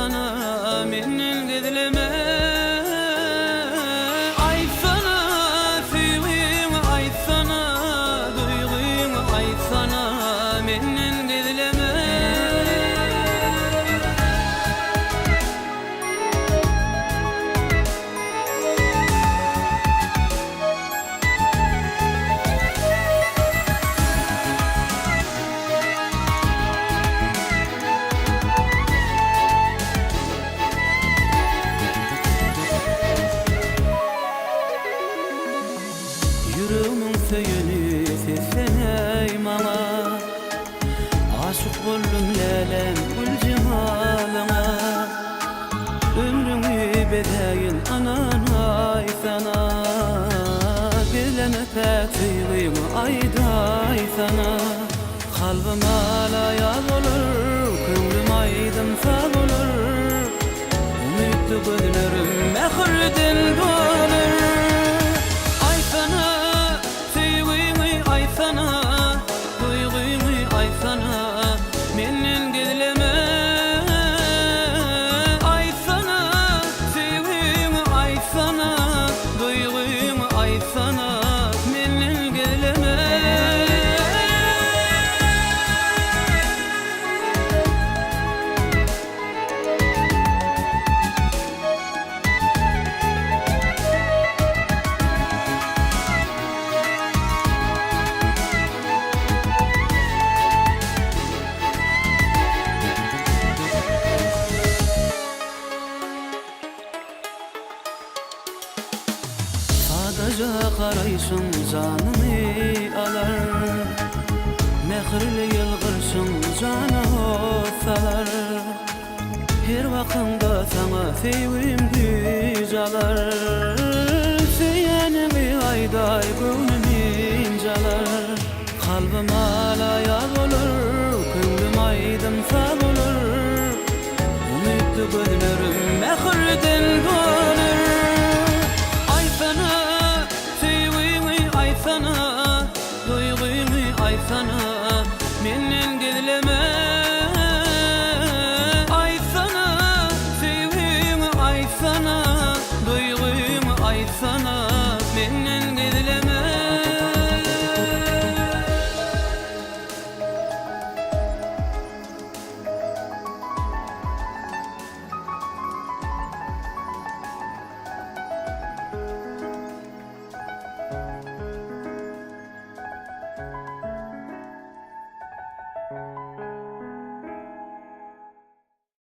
sana menden gizleme. Ay sana sevgim, ay sana duygum, ay sana menden gizleme. Yüreğimin söyünü sesleney mama. Aşık boldum lelem gül cemalına. Ömrümü bedeyin anan ay sana. Gelene pek sevgim ayday sana. Kalbim hala yaz olur, kömrüm aydın sağ olur. Ümitli gözlerim mehirden dolur. Ay sana sevgimi, ay sana duygumu, ay sana menden gizleme. Ay sana sevgimi, ay sana duygumu, ay sana menden gizleme. Sadece karayışın canımı alar. Mehirli yılgırsın canı salar. Her vakımda sana sevgim gücalar. Seyenimi ayday gönlüm incalar. Kalbim hala yaz olur, kömrüm aydın sağ olur. Ümitli gözlerim mehirden